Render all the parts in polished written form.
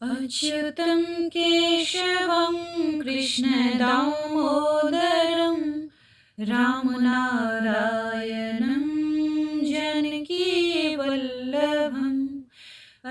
अच्युतं केशवं कृष्णदामोदरं रामनारायणं जानकीवल्लभम्।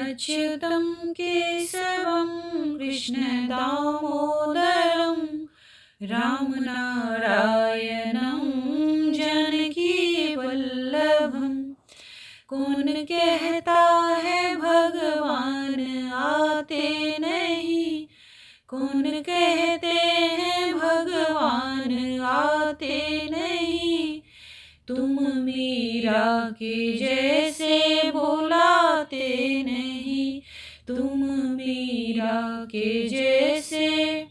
अच्युतं केशवं कृष्णदामोदरं रामनारायणं जानकीवल्लभम्। कौन कहता है भगवान आते नहीं, कौन कहते हैं भगवान आते नहीं। तुम मीरा के जैसे बुलाते नहीं, तुम मीरा के जैसे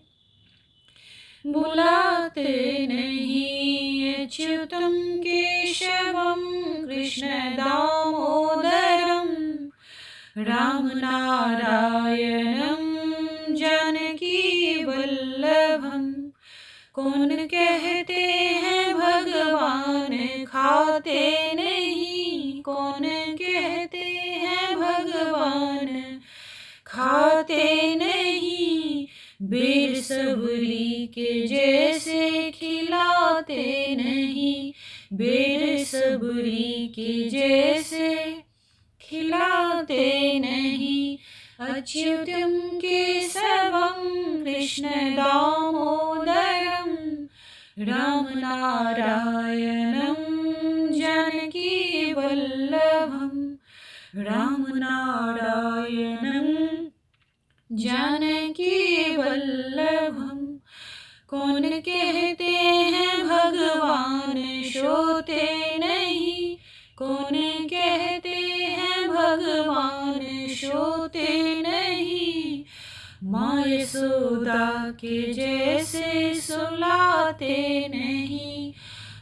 बुलाते नहीं। अच्युतं केशवं कृष्णदामोदरं रामनारायणं जानकीवल्लभम्। कौन कहते हैं भगवान खाते नहीं, कौन कहते हैं भगवान खाते नहीं। बेर सबली के जैसे खिलाते नहीं, बेर सबली के जैसे खिलाते नहीं। अच्युतं केशवं कृष्णदामोदरं रामनारायणं जानकीवल्लभम्। रामनारायणं जानकीवल्लभम्। कौन कहते हैं भगवान सोते नहीं, कौन कहते हैं भगवान सोते नहीं। माँ यशोदा के जैसे सुलाते नहीं,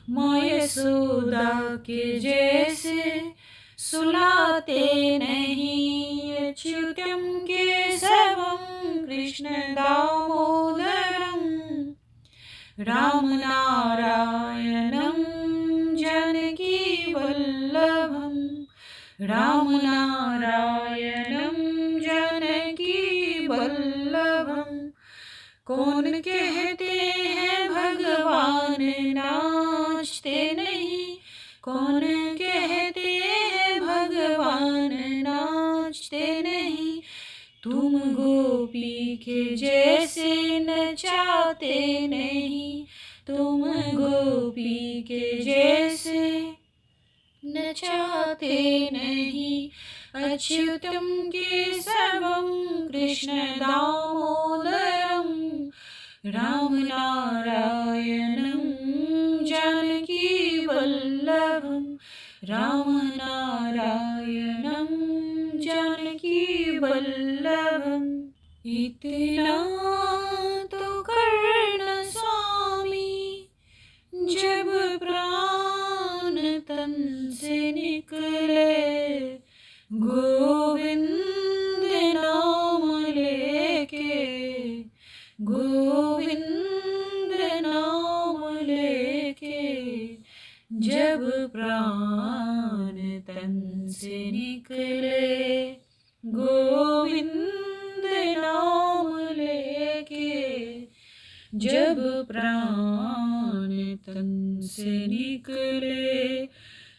माँ यशोदा के जैसे सुलाते नहीं। अच्युतं केशवं कृष्णदामोदरं रामनारायणं जानकीवल्लभम्। रामनारायणं जानकीवल्लभम्। कौन कहते हैं भगवान नाचते नहीं, कौन कहते हैं भगवान नाचते नहीं। तुम गोपी के जैसे नचाते नहीं, तुम गोपी के जैसे नचाते नहीं। अच्युतं केशवं कृष्णदामोदरं रामनारायणं जानकीवल्लभम्। रामनारायणं जानकीवल्लभम्। इतना तो करना स्वामी, जब प्राण तन से निकले, गोविंद नाम लेके, गोविंद नाम लेके। जब प्राण तन से निकले, गोविंद नाम लेके। जब प्राण तन से निकले।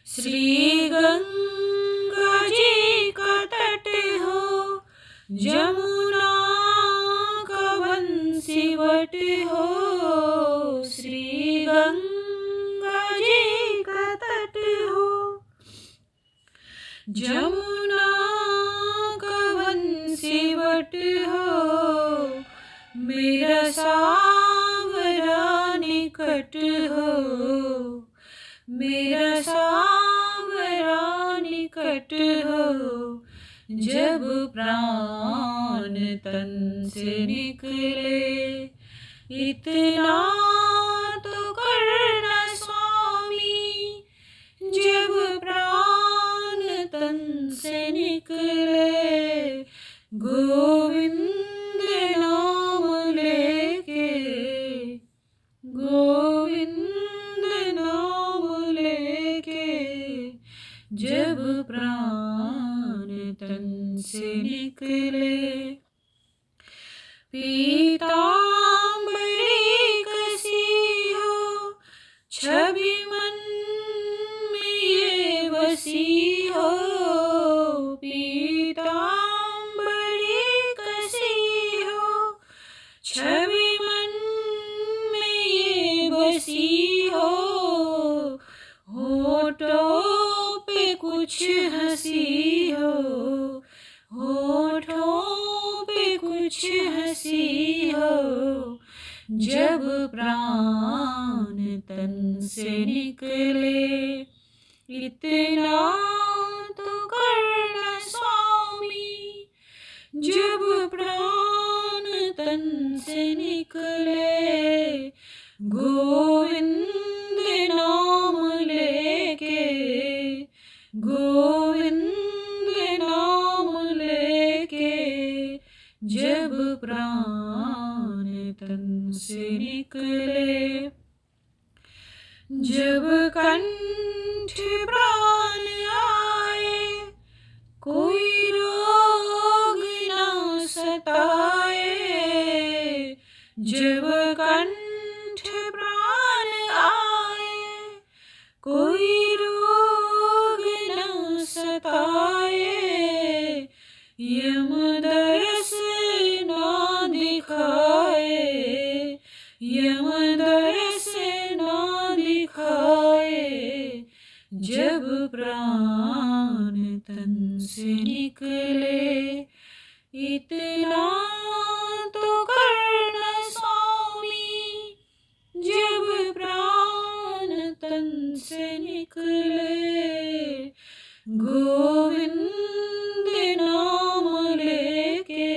श्री गंगा जी का तट हो, जमुना का बंसीवट हो। श्री गंगा जी का तट हो, जमुना का बंसीवट हो। मेरा सावरा निकट हो, मेरा सावरा निकट हो। जब प्राण तन से निकले, इतना तो करना स्वामी, जब प्राण तन से निकले। गोविंद नाम लेके, गोविंद नाम लेके। जब प्राण तन से निकले। पीताम्बरी कसी हो, छवि मन में ये बसी हो। पीताम्बरी कसी हो, छवि मन में ये बसी हो। होठों पे कुछ हंसी हो, होठों पे कुछ हंसी हो। जब प्राण तन से निकले, इतना तो करना स्वामी। जब प्राण तन से निकले, गोविंद नाम लेके, गोविंद नाम लेके। जब प्राण तन से निकले, जब कंठ प्राण आए, कोई रोग ना सताए। जब कंठ प्राण आए, कोई रोग ना सताए। यमदर्श ना दिखाए, यमदर्श ना दिखाए। जब प्राण तन से निकले, इतना तो करना स्वामी। जब प्राण तन से निकले, गोविंद नाम लेके,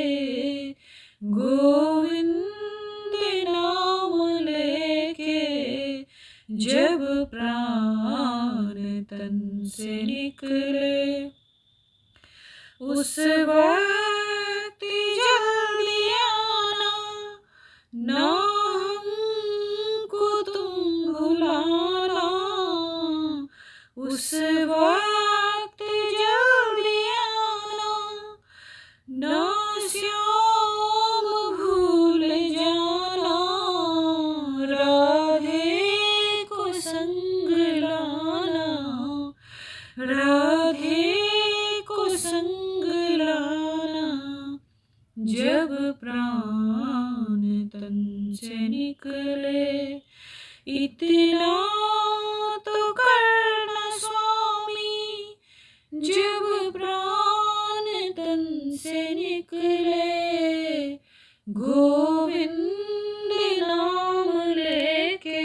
गोविंद नाम लेके। जब प्राण तन से निकले, उस वक्त जल्दी आना, ना हमको तुम भुलाना। उस वक्त जल्दी आना, ना श्याम भूल जाना। राधे को संग लाना, राधे को संग लाना। जब प्राण तन से निकले, इतना तो करना स्वामी। जब प्राण तन से निकले, गोविंद नाम लेके,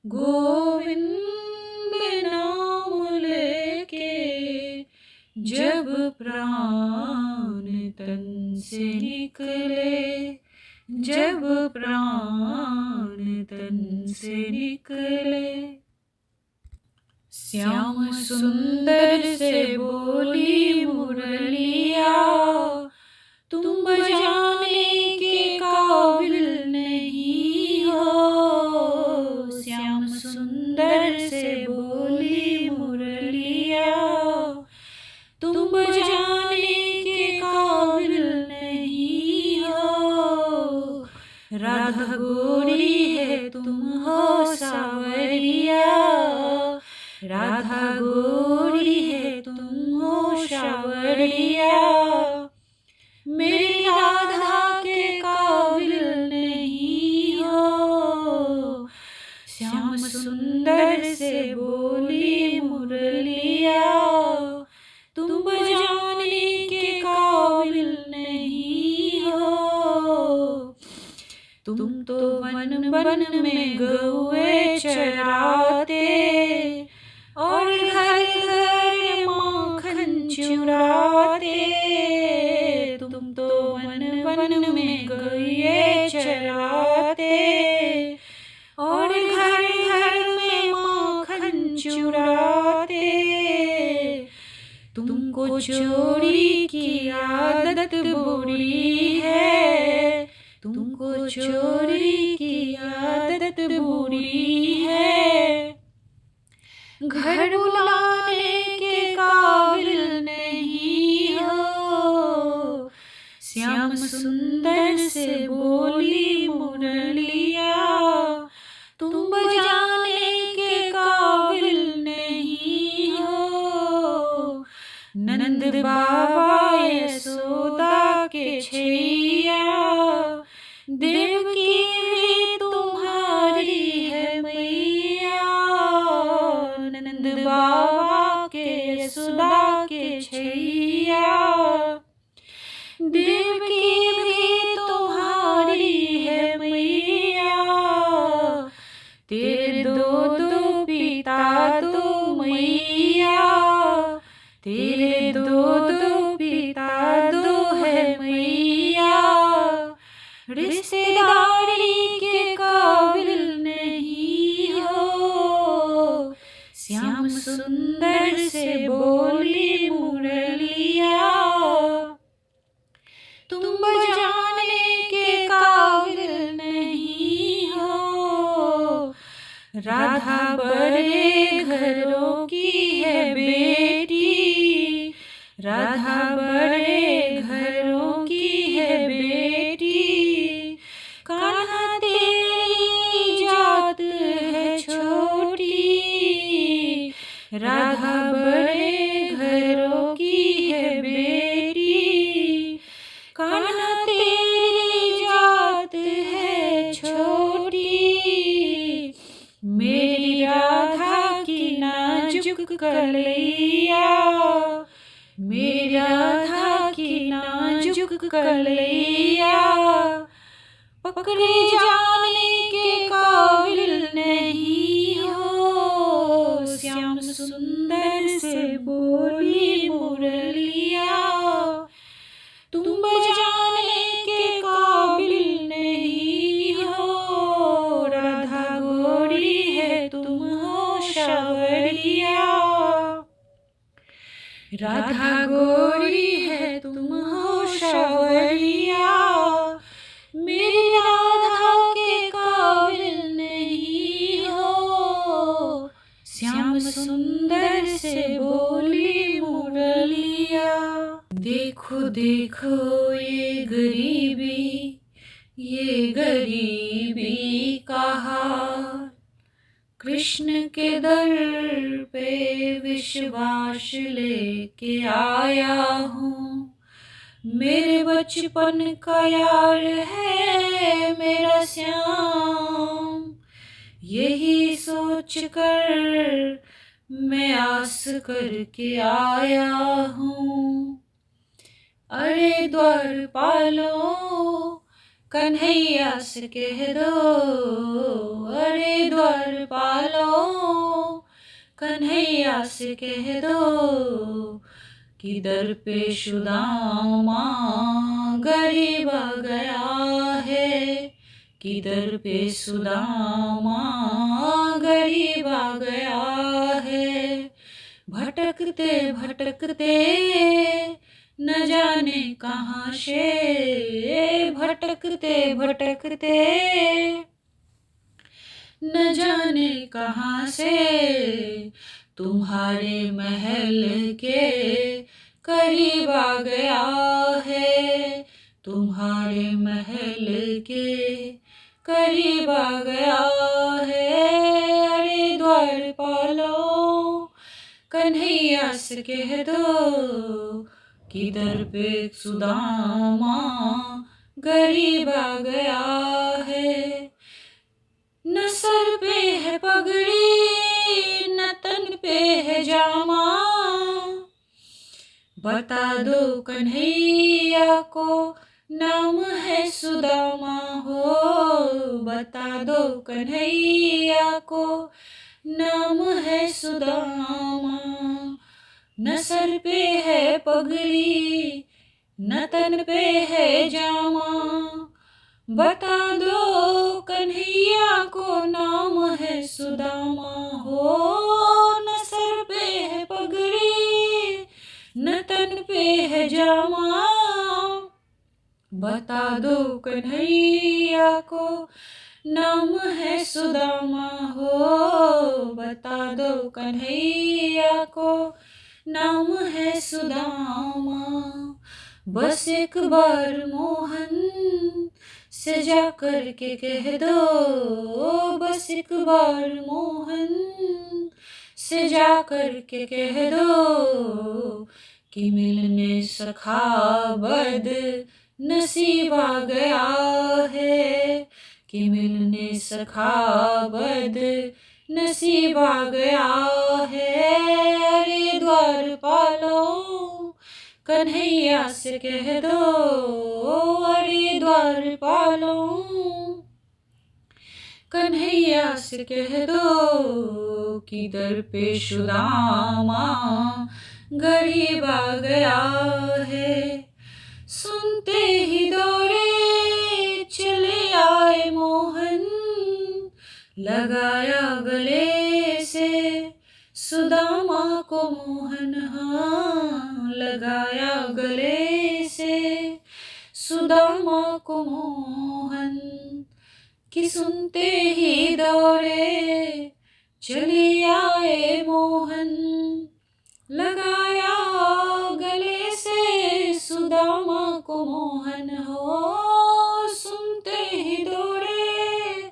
गोविंद नाम लेके। जब प्राण तन से निकले, जब प्राण तन से निकले। श्याम सुंदर से बोली मुरलिया, तुम बजाने के काबिल नहीं हो। श्याम सुंदर से बोली मुरलिया, तुम बजाने के काबिल नहीं हो। राधा गोरी है तुम हो सावरिया, राधा गोरी है तुम हो सावरिया। मेरी राधा के काबिल नहीं हो। श्याम सुंदर से बोली मुरलिया, तुम बजाने के काबिल नहीं हो। तुम तो वन वन में गौए चराते, और घर घर माखन चुराते। तुम तो वन वन में गौए चराते, और घर घर में माखन चुराते। तुमको चोरी की आदत बुरी है, तुमको चोरी की आदत बुरी है। घर बुलाने के काबिल नहीं हो। श्याम सुंदर से बोली मुरलिया, तुम बजाने के काबिल नहीं हो। नंद बाबा यशोदा के छैया, देवकी भी तुम्हारी है मैया। नंद बाबा के यशोदा के छैया, देवकी भी तुम्हारी है मैया। तेरे दो दो पिता दो मैया, तेरे दो दो पिता दो है मैया। रिश्तेदारी के काबिल नहीं हो। श्याम सुंदर से बोली मुरलिया, तुम बजाने के काबिल नहीं हो। राधा बड़े घरों की है बेटी, राधा बड़े घरों की है बेटी। कान्हा तेरी जात है छोटी, राधा बड़े घरों की है बेटी। कान्हा तेरी जात है छोटी, मेरी राधा की नाजुक कलैया, मेरी राधा की नाजुक कलैया। पकड़े जाने के काबिल नहीं हो। श्याम सुंदर से बोली मुरलिया, तुम बजाने के काबिल नहीं हो। राधा गोरी है तुम हो शावरिया, राधा गोरी है तुम हो शावरिया। मेरी राधा के काबिल नहीं हो। श्याम सुंदर से बोली मुरलिया। देखो देखो ये गरीबी, ये गरीबी का हाल। कृष्ण के दर पे विश्वास लेके आया हूँ। मेरे बचपन का यार है मेरा श्याम, यही सोच कर मैं आस करके आया हूँ। अरे द्वारपालो कन्हैया से कह दो, अरे द्वारपालो कन्हैया से कह दो कि दर पे सुदामा गरीब आ गया है, कि दर पे सुदामा गरीब आ गया है। भटकते भटकते न जाने कहाँ से, भटकते भटकते न जाने कहाँ से तुम्हारे महल के करीब आ गया है, तुम्हारे महल के करीब आ गया है। अरे द्वारपालो कन्हैया से कह दो कि दर पे सुदामा गरीब आ गया है। न सर पे है पगड़ी न तन पे है जामा, बता दो कन्हैया को नाम है सुदामा हो। बता दो कन्हैया को नाम है सुदामा। न सर पे है पगड़ी न तन पे है जामा, बता दो कन्हैया को नाम है सुदामा हो। न सर पे है पगड़ी न तन पे है जामा, बता दो कन्हैया को नाम है सुदामा हो। बता दो कन्हैया को नाम है सुदामा। बस एक बार मोहन से जा कर के कह दो, बस एक बार मोहन से जा कर के कह दो कि मिलने सखा बद नसीब आ गया है, कि मिलने सखा बद नसीब आ गया है। अरे द्वारपालो कन्हैया से कह दो, अरे द्वारपालो कन्हैया से कह दो कि दर पे सुदामा गरीब आ गया है। सुनते ही दौड़े चले आए मोहन, लगाया गले से सुदामा को मोहन, हाँ लगाया गले से सुदामा को मोहन, कि सुनते ही दौड़े चले आए मोहन, लगाया गले से सुदामा को मोहन हो। सुनते ही दौड़े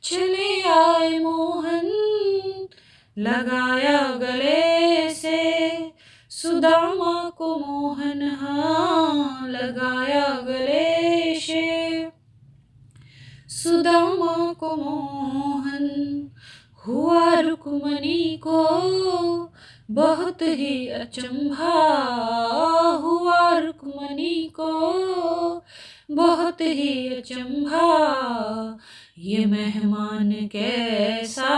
चले आए मोहन, लगाया गले से सुदामा को मोहन, हाँ लगाया गले से सुदामा को मोहन। हुआ रुक्मणी को बहुत ही अचंभा, हुआ रुक्मणी को बहुत ही अचंभा, ये मेहमान कैसा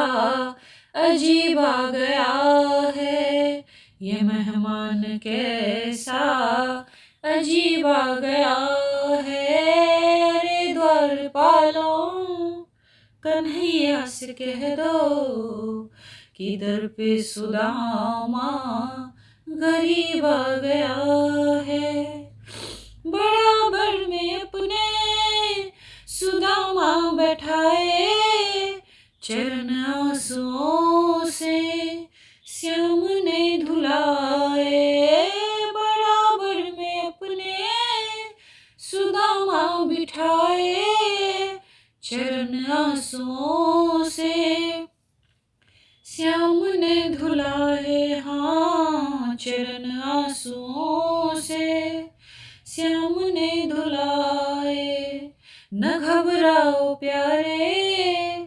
अजीब आ गया है, ये मेहमान कैसा अजीब आ गया है। अरे द्वारपालो कन्हैया से कह दो कि दर पे सुदामा गरीब आ गया है। बराबर में अपने सुदामा बैठाए, चरण आंसुओं से श्याम ने धुलाए, बराबर में अपने सुदामा बिठाए, चरण आंसुओं से श्याम ने धुलाए, हाँ चरण आंसुओं से श्याम ने धुलाए। न घबराओ प्यारे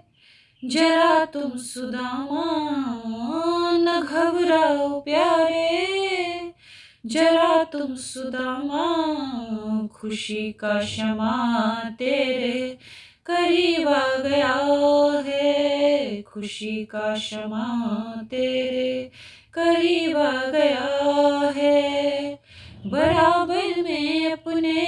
जरा तुम सुदामा, न घबराओ प्यारे जरा तुम सुदामा, खुशी का क्षमा तेरे करीब आ गया है, खुशी का क्षमा तेरे करीब आ गया है। बराबर में अपने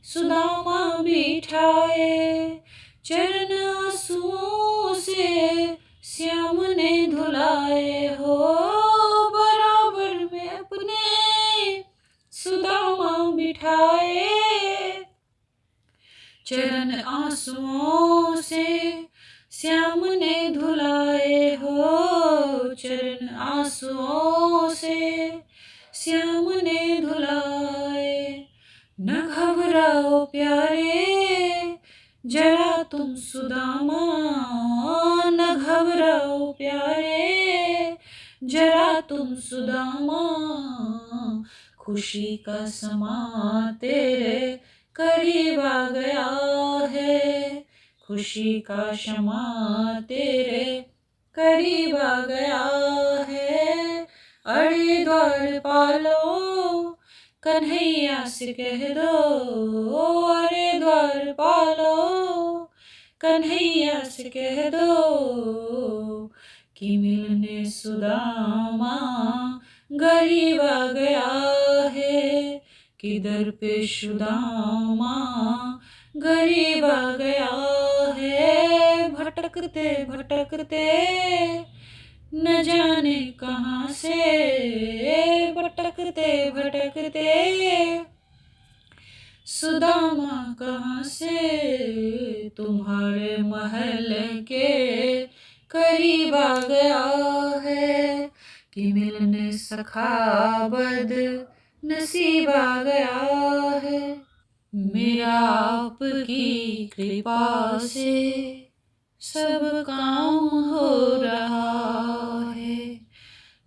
सुदामा बिठाए, चरण आंसुओं से श्याम ने धुलाए हो, बराबर में अपने सुदामा बिठाए, चरण आंसुओं से श्याम ने धुलाए हो, चरण आंसुओं से श्याम ने धुलाए। न घबराओ प्यारे जरा तुम सुदामा, न घबराओ प्यारे जरा तुम सुदामा, खुशी का समा तेरे करीब आ गया है, खुशी का क्षमा तेरे करीब आ गया है। अरे द्वारपालो कन्हैया से कह दो, अरे द्वारपालो कन्हैया से कह दो कि मिलने सुदामा गरीब आ गया है, कि दर पे सुदामा गरीब आ गया है। भटकते भटकते न जाने कहाँ से, भटकते भटकते सुदामा कहाँ से तुम्हारे महल के करीब आ गया है, कि मिलने सखा बद नसीब आ गया है। मेरा आपकी कृपा से सब काम हो रहा है।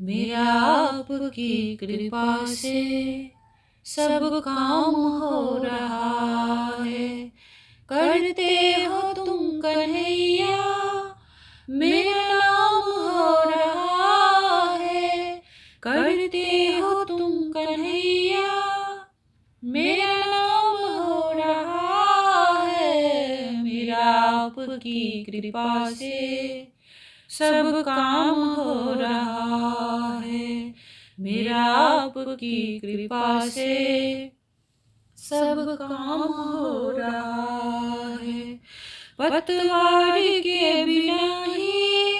मेरा आपकी कृपा से सब काम हो रहा है। करते हो तुम कन्हैया मेरा नाम हो रहा है। करते हो तुम कन्हैया मेरा नाम हो रहा है। मेरा आपकी कृपा से सब काम हो रहा है। मेरा आपकी कृपा से सब काम हो रहा है। पतवार के बिना ही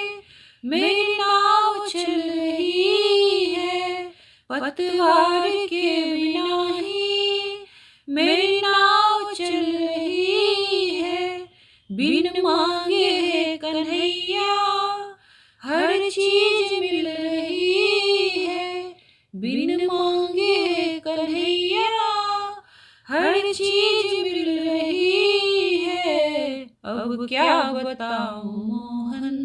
मेरी नाव चल रही है। पतवार के बिना ही मेरी नाव चल रही है। बिन मांगे कन्हैया हर चीज मिल रही है। बिन मांगे कन्हैया हर चीज मिल रही है। अब क्या बताऊं मोहन,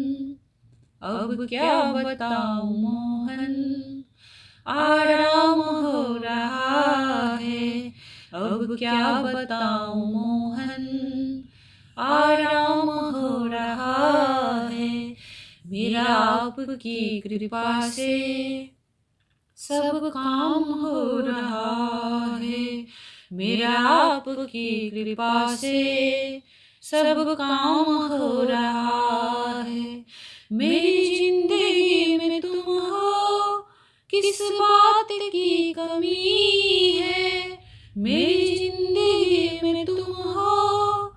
अब क्या बताऊं मोहन, आराम हो रहा है। अब क्या बताऊं मोहन, आराम हो रहा है। मेरा आपकी कृपा से सब काम हो रहा है। मेरा आपकी कृपा से सब काम हो रहा है। मेरी जिंदगी में तुम हो किस बात की कमी है। मेरी जिंदगी में तुम हो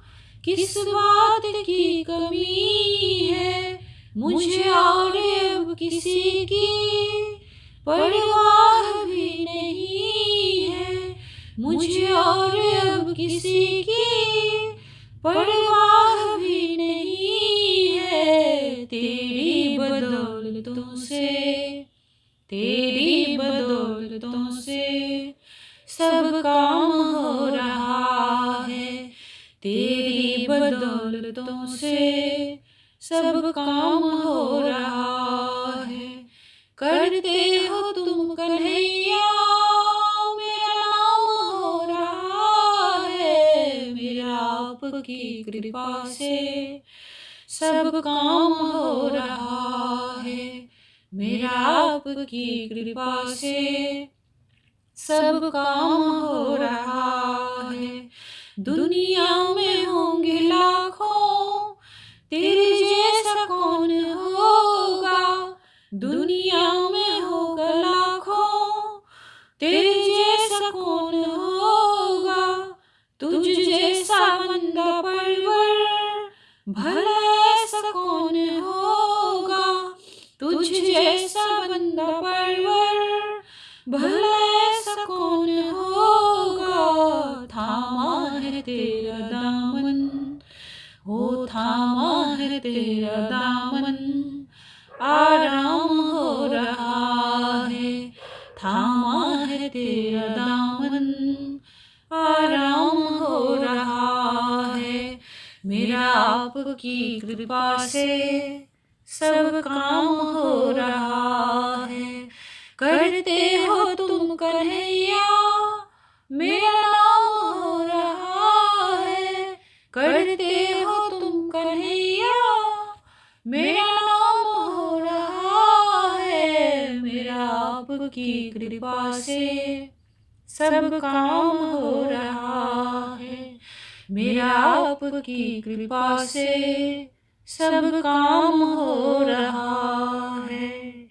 किस बात की कमी है। मुझे और अब किसी की परवाह भी नहीं है। मुझे और अब किसी की परवाह भी नहीं है। तेरी बदौलतों से, तेरी बदौलतों से सब काम हो रहा है। तेरी बदौलतों से सब काम हो रहा है। करते हो तुम कन्हैया मेरा नाम हो रहा है। मेरा आपकी कृपा से सब काम हो रहा है। मेरा आपकी कृपा से सब काम हो रहा है। दुनिया में होंगे लाखों तेरे जैसा कौन होगा। दुनिया में होगा लाखों तेरे जैसा कौन होगा। तुझ जैसा बंदा परवर भला ऐसा कौन होगा। तुझ जैसा बंदा परवर भला ऐसा कौन होगा। थामा है तेरा दामन, हो थामा है तेरा दामन, आराम हो रहा है। थामा है तेरा दामन, आराम हो रहा है। मेरा आपकी कृपा से सब काम हो रहा है। करते हो तुम कन्हैया मेरा नाम हो रहा है। करते हो तुम कन्हैया मेरा नाम हो रहा है। मेरा आपकी कृपा से सब काम हो रहा है। मेरा आपकी कृपा से सब काम हो रहा है।